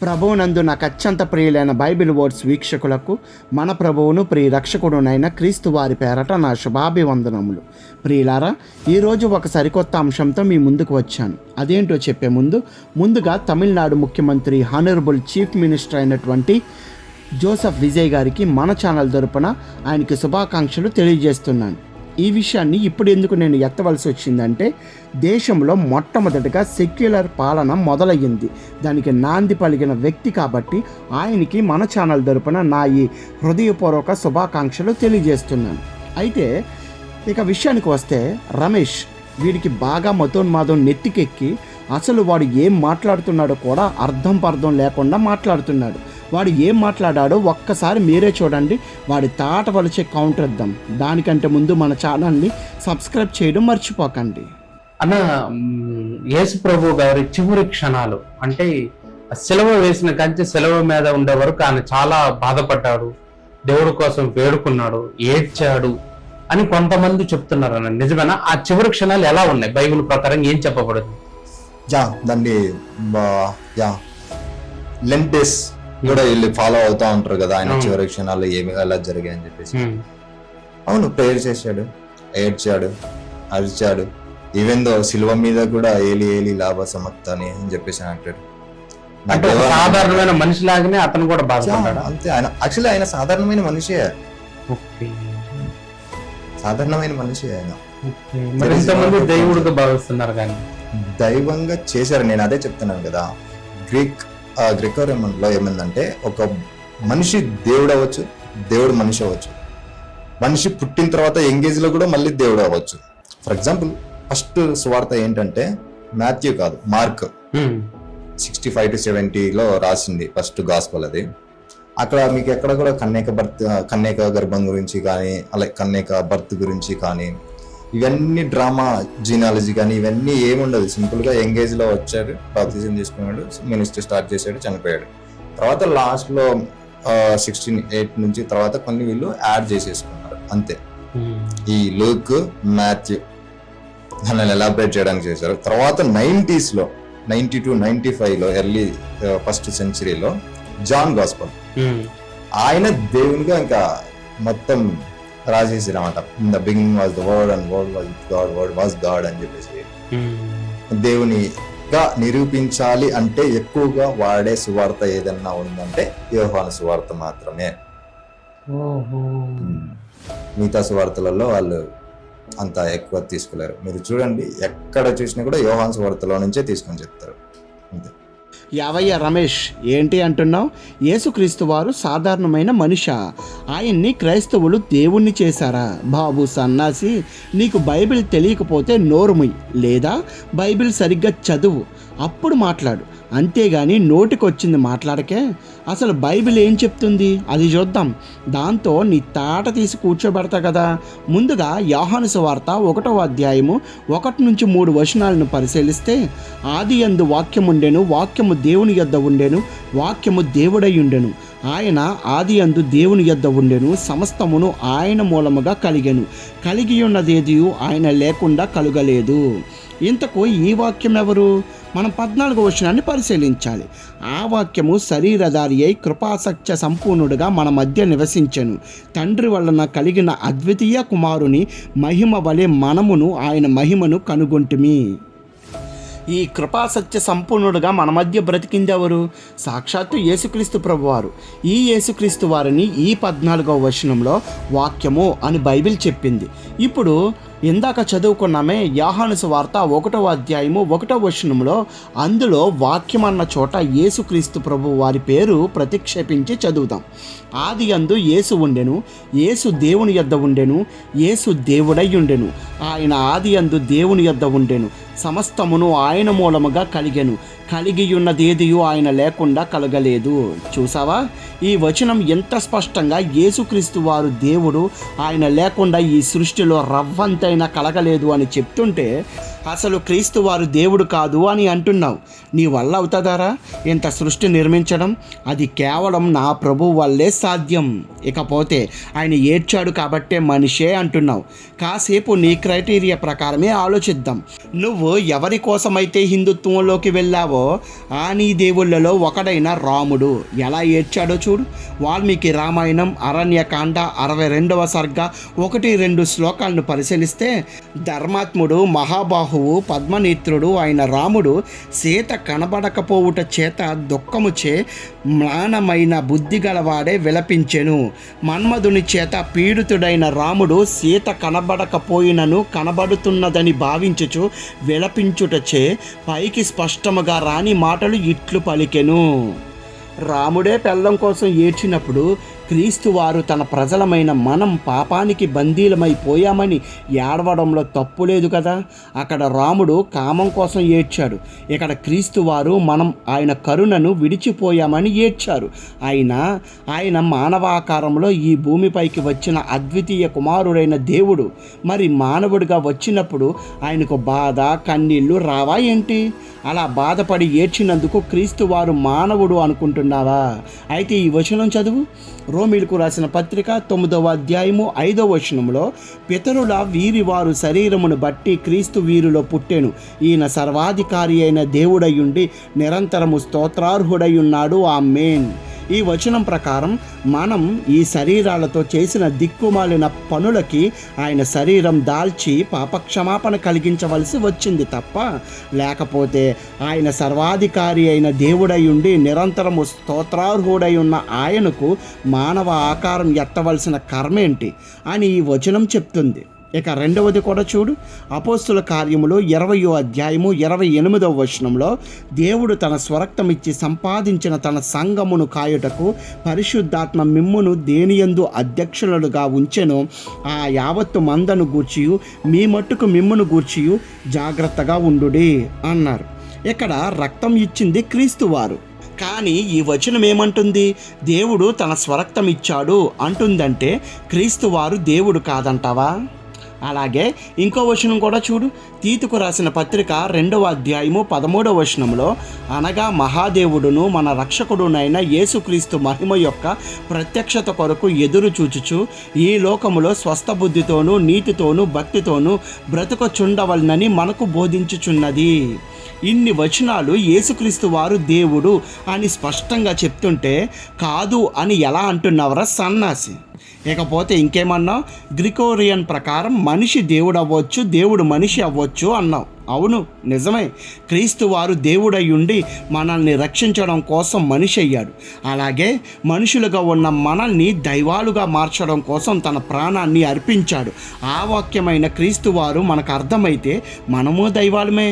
ప్రభువునందు నాకు అత్యంత ప్రియులైన బైబిల్ వర్డ్స్ వీక్షకులకు మన ప్రభువును ప్రియ రక్షకుడునైన క్రీస్తు వారి పేరట నా శుభాభివందనములు. ప్రియులారా, ఈరోజు ఒక సరికొత్త అంశంతో మీ ముందుకు వచ్చాను. అదేంటో చెప్పే ముందుగా తమిళనాడు ముఖ్యమంత్రి హానరబుల్ చీఫ్ మినిస్టర్ అయినటువంటి జోసెఫ్ విజయ్ గారికి మన ఛానల్ తరపున ఆయనకి శుభాకాంక్షలు తెలియజేస్తున్నాను. ఈ విషయాన్ని ఇప్పుడు ఎందుకు నేను ఎత్తవలసి వచ్చిందంటే, దేశంలో మొట్టమొదటిగా సెక్యులర్ పాలన మొదలయ్యింది. దానికి నాంది పలికిన వ్యక్తి కాబట్టి ఆయనకి మన ఛానల్ తరపున నా ఈ హృదయపూర్వక శుభాకాంక్షలు తెలియజేస్తున్నాను. అయితే ఇక విషయానికి వస్తే, రమేష్ వీడికి బాగా మతోన్మాదం నెత్తికెక్కి అసలు వాడు ఏం మాట్లాడుతున్నాడో కూడా అర్థం పర్థం లేకుండా మాట్లాడుతున్నాడు. వాడు ఏం మాట్లాడాడో ఒక్కసారి మీరే చూడండి. వాడి తాట వలిచే కౌంటర్ ఇద్దాం. దానికంటే ముందు మన ఛానల్ని సబ్స్క్రైబ్ చేయడం మర్చిపోకండి. అన్న, యేసు ప్రభు గారి చివరి క్షణాలు అంటే సెలవు వేసిన కంచి సెలవు మీద ఉండే వరకు ఆయన చాలా బాధపడ్డాడు, దేవుడి కోసం వేడుకున్నాడు, ఏడ్చాడు అని కొంతమంది చెప్తున్నారు అన్న. నిజమేనా? ఆ చివరి క్షణాలు ఎలా ఉన్నాయి? బైబిల్ ప్రకారం ఏం చెప్పబడింది? దాన్ని లెంట్ డేస్ కూడా వీళ్ళు ఫాలో అవుతా ఉంటారు కదా, ఆయన చివరి క్షణాల్లో ఏమి ఎలా జరిగాయి అని చెప్పేసి. అవును, ప్రేయర్ చేశాడు, ఏడ్చాడు, అరిచాడు. ఈవెన్ దో సిలువ మీద కూడా ఏలి ఏలి లాభ సమర్థ అని చెప్పేసి అంటాడు. సాధారణమైన మనిషి లాగానే అతను కూడా బాధపడ్డాడు. అంతే. ఆయన యాక్చువల్లీ ఆయన సాధారణమైన మనిషే, సాధారణమైన మనిషి ఆయన. దేవుడిగా భావిస్తున్నారు కానీ దైవంగా చేశారు. నేను అదే చెప్తున్నాను కదా, గ్రీకో రోమన్లో ఏమైందంటే, ఒక మనిషి దేవుడు అవ్వచ్చు, దేవుడు మనిషి అవ్వచ్చు. మనిషి పుట్టిన తర్వాత ఎంగేజ్ లో కూడా మళ్ళీ దేవుడు అవ్వచ్చు. ఫర్ ఎగ్జాంపుల్, ఫస్ట్ సువార్త ఏంటంటే మాథ్యూ కాదు, మార్క్ 65 to 70లో రాసింది ఫస్ట్ గాస్పల్. అది అక్కడ మీకు ఎక్కడ కూడా కన్యక గర్భం గురించి కానీ, అలాగే కన్యక బర్త్ గురించి కానీ, ఇవన్నీ డ్రామా జీనాలజీ కానీ ఇవన్నీ ఏముండదు. సింపుల్ గా ఎంగేజ్ లో వచ్చాడు, బాప్తిజం తీసుకున్నాడు, మినిస్ట్రీ స్టార్ట్ చేశాడు, చనిపోయాడు. తర్వాత లాస్ట్ లో 16:8 నుంచి తర్వాత కొన్ని వీళ్ళు యాడ్ చేసేసుకున్నారు అంతే. ఈ లూక్, మాథ్యూ దాన్ని ఎలాబరేట్ చేయడానికి చేశారు. తర్వాత 90s లో 90 to 95లో ఎర్లీ ఫస్ట్ సెంచరీలో జాన్ గాస్పల్, ఆయన దేవునిగా ఇంకా మొత్తం రాసేసారన్నమాట. In the beginning was the word and word was God, word was God అని చెప్పేసి దేవునిగా నిరూపించాలి అంటే ఎక్కువగా వాడే సువార్త ఏదన్నా ఉందంటే యోహాను సువార్త మాత్రమే. మిగతా సువార్తలలో వాళ్ళు అంత ఎక్కువ తీసుకోలేరు. మీరు చూడండి, ఎక్కడ చూసినా కూడా యోహాను సువార్తలో నుంచే తీసుకొని చెప్తారు అంతే. యావయ్య రమేష్, ఏంటి అంటున్నావు? యేసుక్రీస్తు వారు సాధారణమైన మనిషా? ఆయన్ని క్రైస్తవులు దేవుణ్ణి చేశారా? బాబు సన్నాసి, నీకు బైబిల్ తెలియకపోతే నోరుముయ్, లేదా బైబిల్ సరిగ్గా చదువు, అప్పుడు మాట్లాడు. అంతేగాని నోటికొచ్చింది మాట్లాడకే. అసలు బైబిల్ ఏం చెప్తుంది అది చూద్దాం. దాంతో నీ తాట తీసి కూర్చోబెడతా కదా. ముందుగా యోహాను సువార్త 1వ అధ్యాయము 1 నుంచి 3 వచనాలను పరిశీలిస్తే, ఆదియందు వాక్యముండెను, వాక్యము దేవుని యొద్ద ఉండెను, వాక్యము దేవుడై ఉండెను, ఆయన ఆదియందు దేవుని యొద్ద ఉండెను, సమస్తమును ఆయన మూలముగా కలిగెను, కలిగి ఉన్నదేదియు ఆయన లేకుండా కలుగలేదు. ఇంతకు ఈ వాక్యం ఎవరు? మనం 14వ వచనాన్ని పరిశీలించాలి. ఆ వాక్యము శరీరధారి అయి కృపాసత్య సంపూర్ణుడుగా మన మధ్య నివసించెను. తండ్రి వలన కలిగిన అద్వితీయ కుమారుని మహిమ వలె మనమును ఆయన మహిమను కనుగొంటిమి. ఈ కృపాసత్య సంపూర్ణుడుగా మన మధ్య బ్రతికింది ఎవరు? సాక్షాత్తు యేసుక్రీస్తు ప్రభువారు. ఈ యేసుక్రీస్తు వారిని ఈ 14వ వచనంలో వాక్యము అని బైబిల్ చెప్పింది. ఇప్పుడు ఇందాక చదువుకున్నామే యోహాను సువార్త 1వ అధ్యాయము 1వ వచనంలో, అందులో వాక్యం అన్న చోట యేసుక్రీస్తు ప్రభు వారి పేరు ప్రతిక్షేపించి చదువుదాం. ఆదియందు యేసు ఉండెను, యేసు దేవుని యొద్ద ఉండెను, యేసు దేవుడై ఉండెను, ఆయన ఆదియందు దేవుని యొద్ద ఉండెను, సమస్తమును ఆయన మూలముగా కలిగెను, కలిగి ఉన్నదేదియు ఆయన లేకుండా కలగలేదు. చూసావా? ఈ వచనం ఎంత స్పష్టంగా యేసుక్రీస్తు వారు దేవుడు, ఆయన లేకుండా ఈ సృష్టిలో రవ్వంత అయినా కలగలేదు అని చెప్తుంటే అసలు క్రీస్తు వారు దేవుడు కాదు అని అంటున్నావు. నీ వల్ల అవుతుందారా ఇంత సృష్టి నిర్మించడం? అది కేవలం నా ప్రభు వల్లే సాధ్యం. ఇకపోతే ఆయన ఏడ్చాడు కాబట్టే మనిషే అంటున్నావు. కాసేపు నీ క్రైటీరియా ప్రకారమే ఆలోచిద్దాం. నువ్వు ఎవరి కోసమైతే హిందుత్వంలోకి వెళ్ళావో ఆ నీ దేవుళ్ళలో ఒకడైన రాముడు ఎలా ఏడ్చాడో చూడు. వాల్మీకి రామాయణం అరణ్యకాండ 62వ సర్గ 1-2 శ్లోకాలను పరిశీలిస్తే ధర్మాత్ముడు మహాబాహువు పద్మనేత్రుడు అయిన రాముడు సీత కనబడకపోవుట చేత దుఃఖముచే మ్లానమైన బుద్ధి గలవాడే విలపించెను. మన్మధుని చేత పీడితుడైన రాముడు సీత కనబడకపోయినను కనబడుతున్నదని భావించుచు విలపించుటచే పైకి స్పష్టముగా రాని మాటలు ఇట్లు పలికెను. రాముడే పెళ్ళం కోసం ఏడ్చినప్పుడు క్రీస్తు వారు తన ప్రజలమైన మనం పాపానికి బందీలమైపోయామని ఏడవడంలో తప్పు లేదు కదా. అక్కడ రాముడు కామం కోసం ఏడ్చాడు, ఇక్కడ క్రీస్తు వారు మనం ఆయన కరుణను విడిచిపోయామని ఏడ్చారు. ఆయన మానవాకారంలో ఈ భూమిపైకి వచ్చిన అద్వితీయ కుమారుడైన దేవుడు. మరి మానవుడిగా వచ్చినప్పుడు ఆయనకు బాధ కన్నీళ్లు రావా ఏంటి? అలా బాధపడి ఏడ్చినందుకు క్రీస్తు వారు మానవుడు అనుకుంటున్నావా? అయితే ఈ వచనం చదువు. రోమీలకు రాసిన పత్రిక 9వ అధ్యాయము 5వ వచనంలో పితరుల వీరి వారు శరీరమును బట్టి క్రీస్తు వీరిలో పుట్టెను. ఈయన సర్వాధికారి అయిన దేవుడయ్యుండి నిరంతరము స్తోత్రార్హుడై ఉన్నాడు. ఆమేన్. ఈ వచనం ప్రకారం మనం ఈ శరీరాలతో చేసిన దిక్కుమాలిన పనులకి ఆయన శరీరం దాల్చి పాపక్షమాపణ కలిగించవలసి వచ్చింది తప్ప, లేకపోతే ఆయన సర్వాధికారి అయిన దేవుడై ఉండి నిరంతరము స్తోత్రార్హుడై ఉన్న ఆయనకు మానవ ఆకారం ఎత్తవలసిన కర్మేంటి అని ఈ వచనం చెప్తుంది. ఇక రెండవది కూడా చూడు. అపోస్తుల కార్యములు 20వ అధ్యాయము 28వ వచనంలో దేవుడు తన స్వరక్తమిచ్చి సంపాదించిన తన సంఘమును కాయుటకు పరిశుద్ధాత్మ మిమ్మును దేనియందు అధ్యక్షులుగా ఉంచెను, ఆ యావత్తు మందను గూర్చియు మీ మట్టుకు మిమ్మును గూర్చియు జాగ్రత్తగా ఉండుడి అన్నారు. ఇక్కడ రక్తం ఇచ్చింది క్రీస్తు వారు. కానీ ఈ వచనం ఏమంటుంది? దేవుడు తన స్వరక్తం ఇచ్చాడు అంటుందంటే క్రీస్తు వారు దేవుడు కాదంటావా? అలాగే ఇంకో వచనం కూడా చూడు. తీతుకు రాసిన పత్రిక 2వ అధ్యాయము 13వ వచనంలో అనగా మహాదేవుడును మన రక్షకుడునైన యేసుక్రీస్తు మహిమ యొక్క ప్రత్యక్షత కొరకు ఎదురు చూచుచు ఈ లోకములో స్వస్థ బుద్ధితోనూ నీతితోనూ భక్తితోనూ బ్రతుకుచుండవలనని మనకు బోధించుచున్నది. ఇన్ని వచనాలు యేసుక్రీస్తు వారు దేవుడు అని స్పష్టంగా చెప్తుంటే కాదు అని ఎలా అంటున్నావరా సన్నాసి? ఇకపోతే ఇంకేమన్నావు? గ్రిగోరియన్ ప్రకారం మనిషి దేవుడు అవ్వచ్చు, దేవుడు మనిషి అవ్వచ్చు అన్నావు. అవును, నిజమే. క్రీస్తు వారు దేవుడై ఉండి మనల్ని రక్షించడం కోసం మనిషి అయ్యాడు. అలాగే మనుషులుగా ఉన్న మనల్ని దైవాలుగా మార్చడం కోసం తన ప్రాణాన్ని అర్పించాడు. ఆ వాక్యమైన క్రీస్తు వారు మనకు అర్థమైతే మనము దైవాలమే.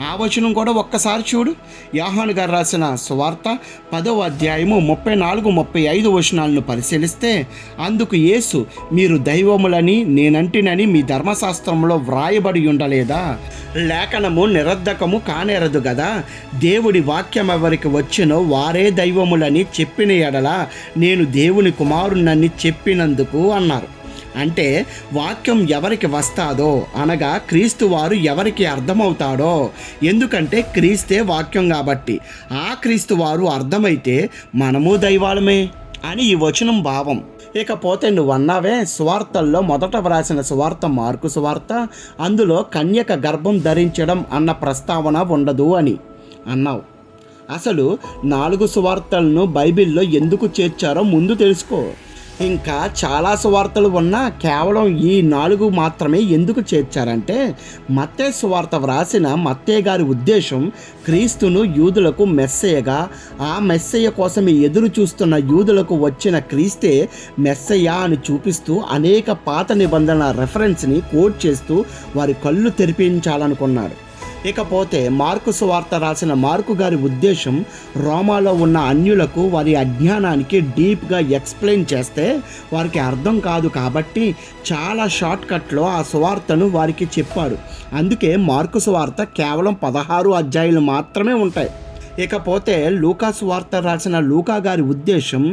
ఆ వచనం కూడా ఒక్కసారి చూడు. యోహాను గారు రాసిన సువార్త 10వ అధ్యాయము 34-35 వచనాలను పరిశీలిస్తే అందుకు యేసు, మీరు దైవములని నేనంటినని మీ ధర్మశాస్త్రంలో వ్రాయబడి ఉండలేదా? లేఖనము నిరర్ధకము కానేరదు గదా. దేవుడి వాక్యం ఎవరికి వచ్చినో వారే దైవములని చెప్పిన ఎడల నేను దేవుని కుమారుణ్ణని చెప్పినందుకు అన్నారు. అంటే వాక్యం ఎవరికి వస్తాదో అనగా క్రీస్తు వారు ఎవరికి అర్థమవుతాడో, ఎందుకంటే క్రీస్తే వాక్యం కాబట్టి ఆ క్రీస్తు వారు అర్థమైతే మనము దైవాలమే అని ఈ వచనం భావం. ఇకపోతే నువ్వు అన్నావే సువార్తల్లో మొదట వ్రాసిన సువార్త మార్కు సువార్త, అందులో కన్యక గర్భం ధరించడం అన్న ప్రస్తావన ఉండదు అని అన్నావు. అసలు 4 సువార్తలను బైబిల్లో ఎందుకు చేర్చారో ముందు తెలుసుకో. ఇంకా చాలా సువార్తలు ఉన్నా కేవలం ఈ 4 మాత్రమే ఎందుకు చేర్చారంటే మత్తయి సువార్త వ్రాసిన మత్తయి గారి ఉద్దేశం క్రీస్తును యూదులకు మెస్సయ్యగా, ఆ మెస్సయ్య కోసం ఎదురు చూస్తున్న యూదులకు వచ్చిన క్రీస్తే మెస్సయ్య అని చూపిస్తూ అనేక పాత నిబంధనల రెఫరెన్స్ని కోట్ చేస్తూ వారి కళ్ళు తెరిపించాలనుకున్నాడు. ఇకపోతే మార్కు సువార్త రాసిన మార్కు గారి ఉద్దేశం రోమాలో ఉన్న అన్యులకు వారి అజ్ఞానానికి డీప్గా ఎక్స్ప్లెయిన్ చేస్తే వారికి అర్థం కాదు కాబట్టి చాలా షార్ట్కట్లో ఆ సువార్తను వారికి చెప్పాడు. అందుకే మార్కు సువార్త కేవలం 16 అధ్యాయాలు మాత్రమే ఉంటాయి. ఇకపోతే లూకా సువార్త రాసిన లూకా గారి ఉద్దేశం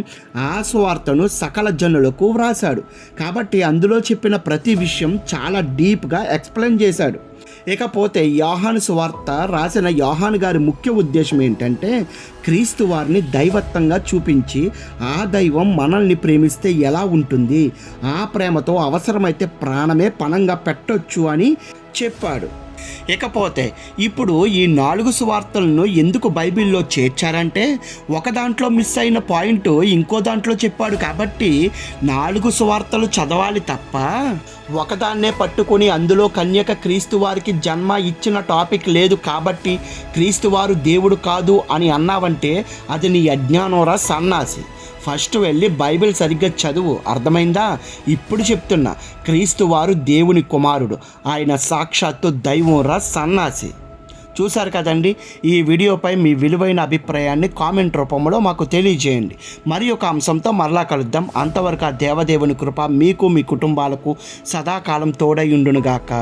ఆ సువార్తను సకల జనులకు వ్రాసాడు కాబట్టి అందులో చెప్పిన ప్రతి విషయం చాలా డీప్గా ఎక్స్ప్లెయిన్ చేశాడు. ఇకపోతే యోహాను సువార్త రాసిన యోహాను గారి ముఖ్య ఉద్దేశం ఏంటంటే క్రీస్తు వారిని దైవత్వంగా చూపించి ఆ దైవం మనల్ని ప్రేమిస్తే ఎలా ఉంటుంది, ఆ ప్రేమతో అవసరమైతే ప్రాణమే పణంగా పెట్టొచ్చు అని చెప్పాడు. ఇకపోతే ఇప్పుడు ఈ 4 సువార్తలను ఎందుకు బైబిల్లో చేర్చారంటే ఒక దాంట్లో మిస్ అయిన పాయింట్ ఇంకో దాంట్లో చెప్పాడు కాబట్టి 4 సువార్తలు చదవాలి తప్ప ఒకదాన్నే పట్టుకొని అందులో కన్యక క్రీస్తు వారికి జన్మ ఇచ్చిన టాపిక్ లేదు కాబట్టి క్రీస్తువారు దేవుడు కాదు అని అన్నావంటే అది నీ అజ్ఞానోరా సన్నాసి. ఫస్ట్ వెళ్ళి బైబిల్ సరిగ్గా చదువు, అర్థమైందా? ఇప్పుడు చెప్తున్నా, క్రీస్తు వారు దేవుని కుమారుడు, ఆయన సాక్షాత్తు దైవంరా సన్నాసి. చూశారు కదండి, ఈ వీడియోపై మీ విలువైన అభిప్రాయాన్ని కామెంట్ రూపంలో మాకు తెలియజేయండి. మరి ఒక అంశంతో మరలా కలుద్దాం. అంతవరకు ఆ దేవదేవుని కృప మీకు మీ కుటుంబాలకు సదాకాలం తోడై ఉండునుగాక.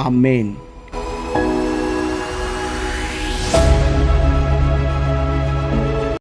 ఆమేన్.